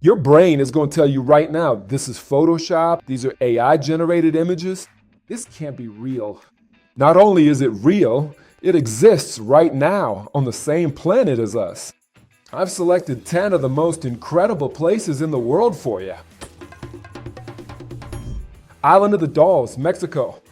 Your brain is going to tell you right now, this is Photoshop, these are AI generated images. This can't be real. Not only is it real, it exists right now on the same planet as us. I've selected 10 of the most incredible places in the world for you. Island of the Dolls, Mexico.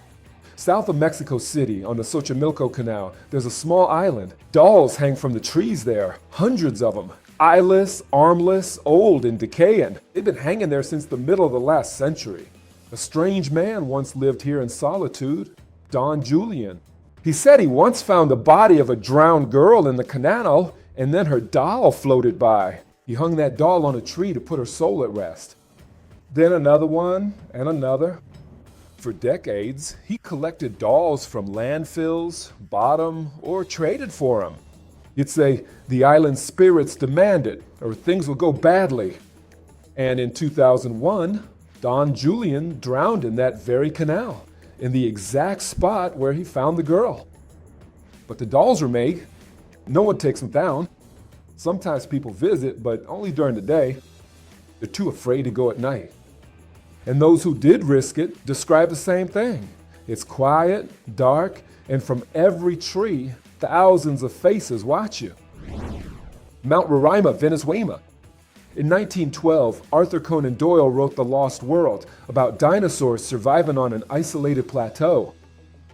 South of Mexico City on the Xochimilco Canal, there's a small island. Dolls hang from the trees there, hundreds of them. Eyeless, armless, old and decaying. They've been hanging there since the middle of the last century. A strange man once lived here in solitude, Don Julian. He said he once found the body of a drowned girl in the canal, and then her doll floated by. He hung that doll on a tree to put her soul at rest. Then another one, and another. For decades, he collected dolls from landfills, bought them, or traded for them. You'd say the island's spirits demand it, or things will go badly. And in 2001, Don Julian drowned in that very canal, in the exact spot where he found the girl. But the dolls are made. No one takes them down. Sometimes people visit, but only during the day. They're too afraid to go at night. And those who did risk it describe the same thing. It's quiet, dark, and from every tree, thousands of faces watch you. Mount Roraima, Venezuela. In 1912, Arthur Conan Doyle wrote The Lost World about dinosaurs surviving on an isolated plateau.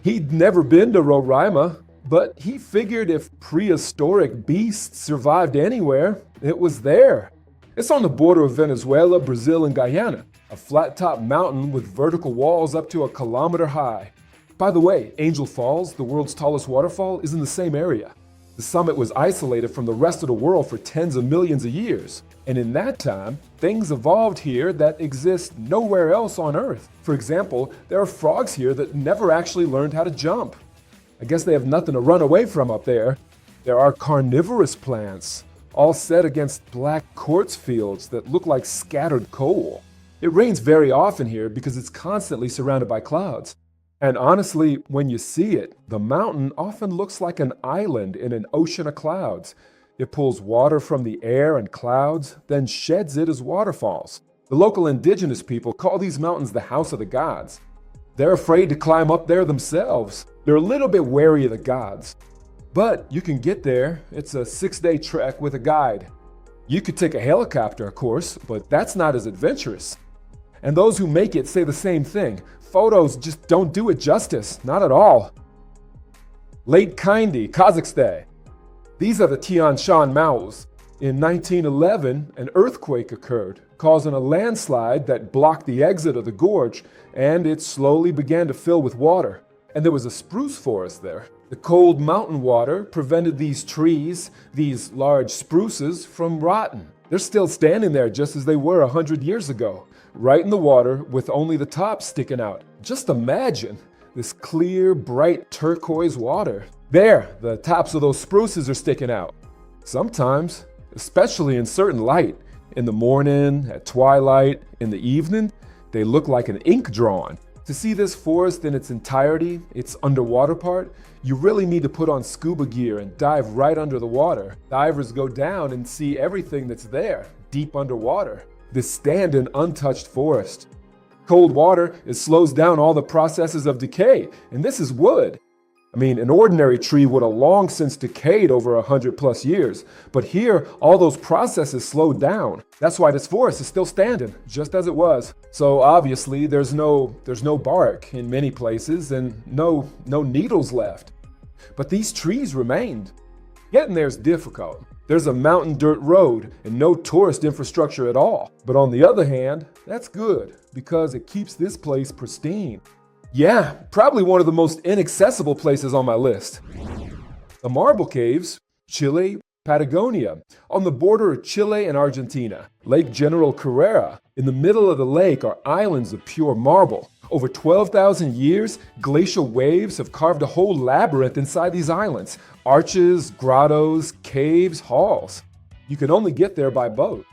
He'd never been to Roraima, but he figured if prehistoric beasts survived anywhere, it was there. It's on the border of Venezuela, Brazil, and Guyana, a flat-top mountain with vertical walls up to 1 kilometer high. By the way, Angel Falls, the world's tallest waterfall, is in the same area. The summit was isolated from the rest of the world for tens of millions of years. And in that time, things evolved here that exist nowhere else on Earth. For example, there are frogs here that never actually learned how to jump. I guess they have nothing to run away from up there. There are carnivorous plants, all set against black quartz fields that look like scattered coal. It rains very often here because it's constantly surrounded by clouds. And honestly, when you see it, the mountain often looks like an island in an ocean of clouds. It pulls water from the air and clouds, then sheds it as waterfalls. The local indigenous people call these mountains the house of the gods. They're afraid to climb up there themselves. They're a little bit wary of the gods. But you can get there. It's a 6-day trek with a guide. You could take a helicopter, of course, but that's not as adventurous. And those who make it say the same thing. Photos just don't do it justice, not at all. Lake Kaindy, Kazakhstan. These are the Tian Shan Mountains. In 1911, an earthquake occurred, causing a landslide that blocked the exit of the gorge, and it slowly began to fill with water. And there was a spruce forest there. The cold mountain water prevented these trees, these large spruces, from rotting. They're still standing there just as they were 100 years ago, right in the water with only the tops sticking out. Just imagine this clear, bright turquoise water. There, the tops of those spruces are sticking out. Sometimes, especially in certain light, in the morning, at twilight, in the evening, they look like an ink drawing. To see this forest in its entirety, its underwater part, you really need to put on scuba gear and dive right under the water. Divers go down and see everything that's there, deep underwater. This standing untouched forest. Cold water, it slows down all the processes of decay, and this is wood. I mean, an ordinary tree would have long since decayed over 100+ years, but here, all those processes slowed down. That's why this forest is still standing, just as it was. So obviously, there's no bark in many places and no needles left. But these trees remained. Getting there is difficult. There's a mountain dirt road and no tourist infrastructure at all. But on the other hand, that's good because it keeps this place pristine. Yeah, probably one of the most inaccessible places on my list. The Marble Caves, Chile, Patagonia, on the border of Chile and Argentina. Lake General Carrera. In the middle of the lake are islands of pure marble. Over 12,000 years, glacial waves have carved a whole labyrinth inside these islands. Arches, grottos, caves, halls. You can only get there by boat.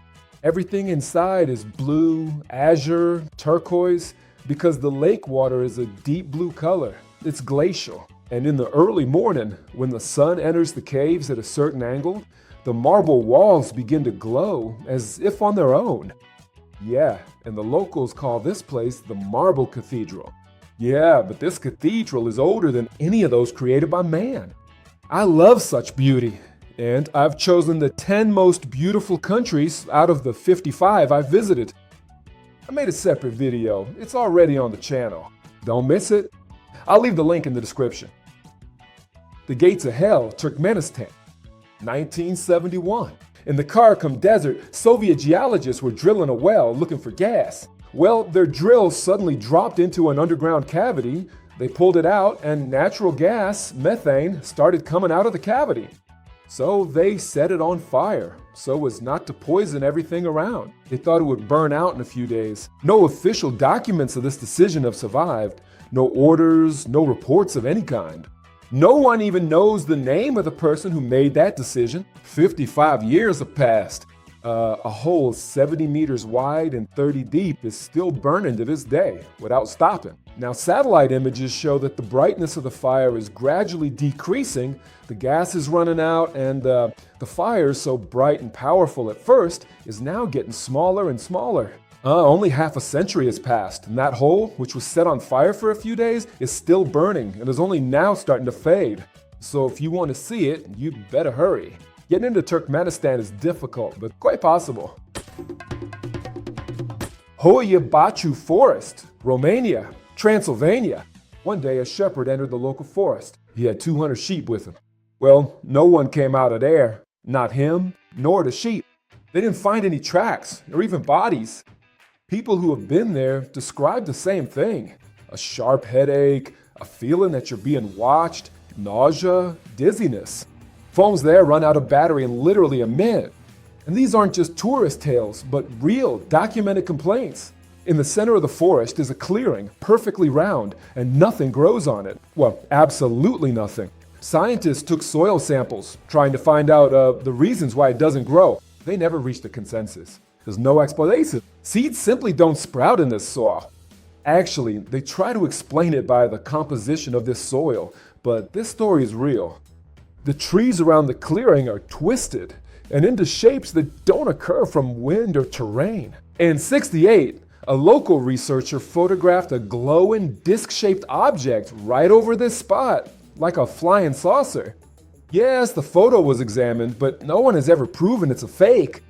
Everything inside is blue, azure, turquoise, because the lake water is a deep blue color. It's glacial. And in the early morning, when the sun enters the caves at a certain angle, The marble walls begin to glow as if on their own. Yeah, and the locals call this place the Marble Cathedral. Yeah, but this cathedral is older than any of those created by man. I love such beauty, and I've chosen the 10 most beautiful countries out of the 55 I've visited. I made a separate video. It's already on the channel. Don't miss it. I'll leave the link in the description. The Gates of Hell, Turkmenistan, 1971. In the Karakum Desert, Soviet geologists were drilling a well looking for gas. Well, their drills suddenly dropped into an underground cavity. They pulled it out, and natural gas, methane, started coming out of the cavity. So they set it on fire, so as not to poison everything around. They thought it would burn out in a few days. No official documents of this decision have survived. No orders, no reports of any kind. No one even knows the name of the person who made that decision. 55 years have passed. A hole 70 meters wide and 30 deep is still burning to this day without stopping. Now, satellite images show that the brightness of the fire is gradually decreasing, the gas is running out, and the fire, so bright and powerful at first, is now getting smaller and smaller. Only half a century has passed, and that hole, which was set on fire for a few days, is still burning and is only now starting to fade. So if you want to see it, you'd better hurry. Getting into Turkmenistan is difficult, but quite possible. Hoia Bachu Forest, Romania, Transylvania. One day a shepherd entered the local forest. He had 200 sheep with him. Well, no one came out of there. Not him, nor the sheep. They didn't find any tracks, or even bodies. People who have been there describe the same thing. A sharp headache, a feeling that you're being watched, nausea, dizziness. Phones there run out of battery in literally a minute. And these aren't just tourist tales, but real, documented complaints. In the center of the forest is a clearing, perfectly round, and nothing grows on it. Well, absolutely nothing. Scientists took soil samples, trying to find out the reasons why it doesn't grow. They never reached a consensus. There's no explanation. Seeds simply don't sprout in this soil. Actually, they try to explain it by the composition of this soil, but this story is real. The trees around the clearing are twisted and into shapes that don't occur from wind or terrain. In '68, a local researcher photographed a glowing disc-shaped object right over this spot, like a flying saucer. Yes, the photo was examined, but no one has ever proven it's a fake.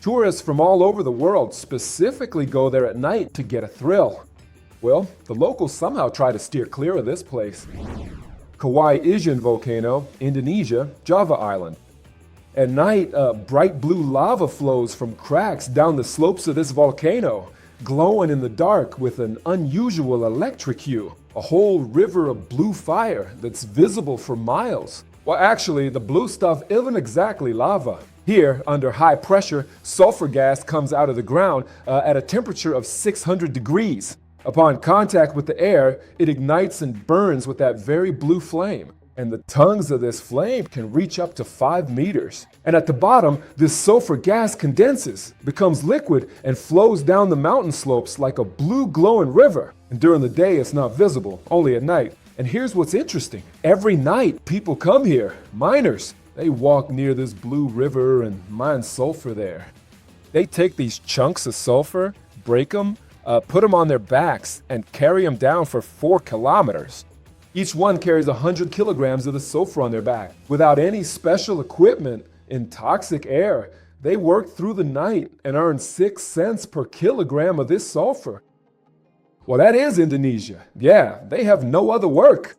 Tourists from all over the world specifically go there at night to get a thrill. Well, the locals somehow try to steer clear of this place. Kauai Ijen Volcano, Indonesia, Java Island. At night, bright blue lava flows from cracks down the slopes of this volcano, glowing in the dark with an unusual electric hue. A whole river of blue fire that's visible for miles. Well, actually, the blue stuff isn't exactly lava. Here, under high pressure, sulfur gas comes out of the ground at a temperature of 600 degrees. Upon contact with the air, it ignites and burns with that very blue flame. And the tongues of this flame can reach up to 5 meters. And at the bottom, this sulfur gas condenses, becomes liquid, and flows down the mountain slopes like a blue glowing river. And during the day, it's not visible, only at night. And here's what's interesting. Every night, people come here, miners. They walk near this blue river and mine sulfur there. They take these chunks of sulfur, break them, put them on their backs, and carry them down for 4 kilometers. Each one carries 100 kilograms of the sulfur on their back. Without any special equipment, in toxic air, they work through the night and earn 6 cents per kilogram of this sulfur. Well, that is Indonesia. Yeah, they have no other work.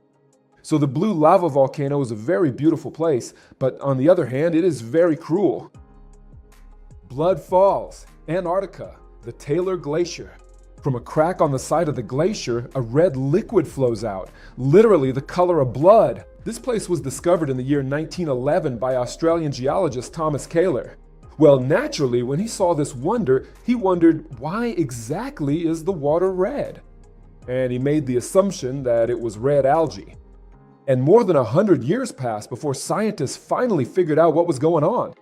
So the blue lava volcano is a very beautiful place, but on the other hand, it is very cruel. Blood Falls, Antarctica, the Taylor Glacier. From a crack on the side of the glacier, a red liquid flows out, literally the color of blood. This place was discovered in the year 1911 by Australian geologist Thomas Kaler. Well, naturally, when he saw this wonder, he wondered, why exactly is the water red? And he made the assumption that it was red algae. And more than 100 years passed before scientists finally figured out what was going on.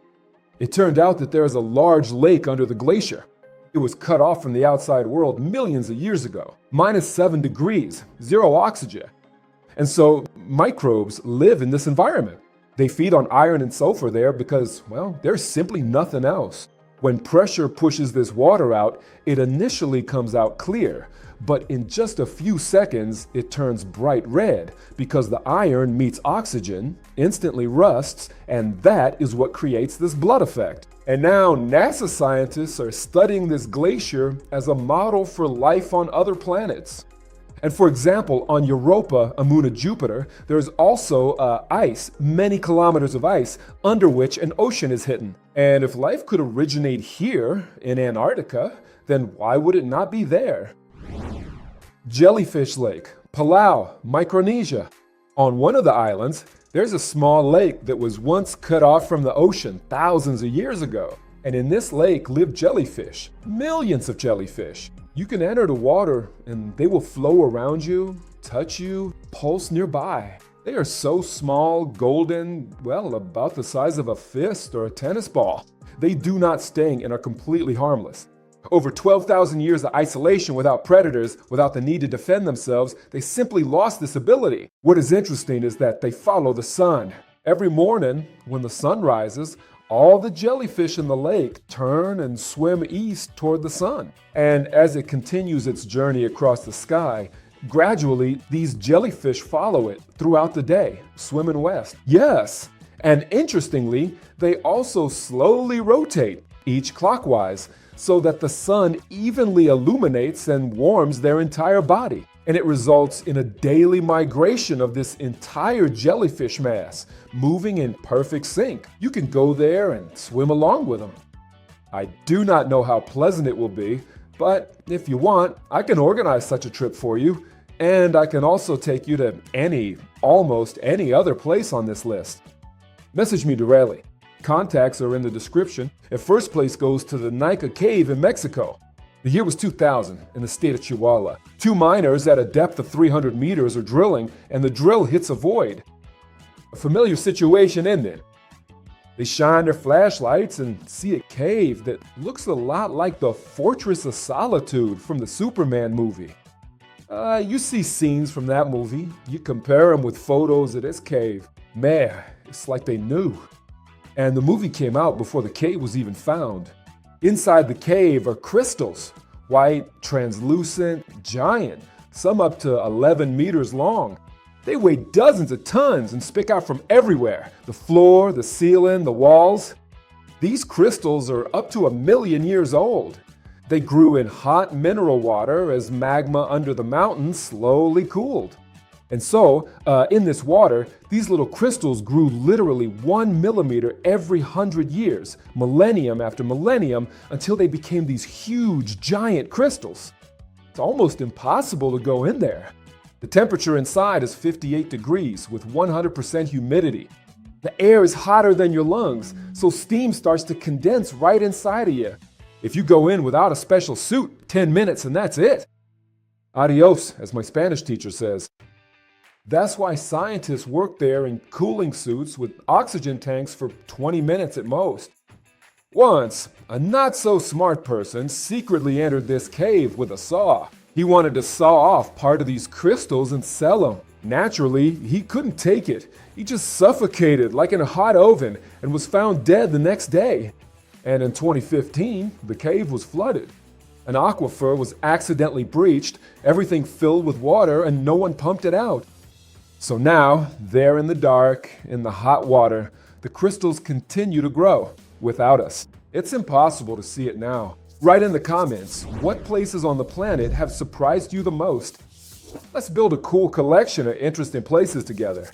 It turned out that there is a large lake under the glacier. It was cut off from the outside world millions of years ago. -7 degrees, 0 oxygen. And so microbes live in this environment. They feed on iron and sulfur there because, well, there's simply nothing else. When pressure pushes this water out, it initially comes out clear, but in just a few seconds, it turns bright red because the iron meets oxygen, instantly rusts, and that is what creates this blood effect. And now NASA scientists are studying this glacier as a model for life on other planets. And for example, on Europa, a moon of Jupiter, there's also ice, many kilometers of ice, under which an ocean is hidden. And if life could originate here in Antarctica, then why would it not be there? Jellyfish Lake, Palau, Micronesia. On one of the islands, there's a small lake that was once cut off from the ocean thousands of years ago. And in this lake live jellyfish, millions of jellyfish. You can enter the water and they will flow around you, touch you, pulse nearby. They are so small, golden, well, about the size of a fist or a tennis ball. They do not sting and are completely harmless. Over 12,000 years of isolation without predators, without the need to defend themselves, they simply lost this ability. What is interesting is that they follow the sun. Every morning, when the sun rises, all the jellyfish in the lake turn and swim east toward the sun. And as it continues its journey across the sky, gradually these jellyfish follow it throughout the day, swimming west. Yes, and interestingly, they also slowly rotate, each clockwise, so that the sun evenly illuminates and warms their entire body. And it results in a daily migration of this entire jellyfish mass, moving in perfect sync. You can go there and swim along with them. I do not know how pleasant it will be, but if you want, I can organize such a trip for you, and I can also take you to almost any other place on this list. Message me directly. Contacts are in the description, and first place goes to the Nika Cave in Mexico. The year was 2000 in the state of Chihuahua. Two miners at a depth of 300 meters are drilling, and the drill hits a void. A familiar situation, isn't it? They shine their flashlights and see a cave that looks a lot like the Fortress of Solitude from the Superman movie. You see scenes from that movie, you compare them with photos of this cave. Man, it's like they knew. And the movie came out before the cave was even found. Inside the cave are crystals, white, translucent, giant, some up to 11 meters long. They weigh dozens of tons and stick out from everywhere, the floor, the ceiling, the walls. These crystals are up to 1 million years old. They grew in hot mineral water as magma under the mountains slowly cooled. And so, in this water, these little crystals grew literally 1 millimeter every 100 years, millennium after millennium, until they became these huge, giant crystals. It's almost impossible to go in there. The temperature inside is 58 degrees with 100% humidity. The air is hotter than your lungs, so steam starts to condense right inside of you. If you go in without a special suit, 10 minutes and that's it. Adios, as my Spanish teacher says. That's why scientists work there in cooling suits with oxygen tanks for 20 minutes at most. Once, a not-so-smart person secretly entered this cave with a saw. He wanted to saw off part of these crystals and sell them. Naturally, he couldn't take it. He just suffocated like in a hot oven and was found dead the next day. And in 2015, the cave was flooded. An aquifer was accidentally breached, everything filled with water, and no one pumped it out. So now, there in the dark, in the hot water, the crystals continue to grow without us. It's impossible to see it now. Write in the comments, what places on the planet have surprised you the most? Let's build a cool collection of interesting places together.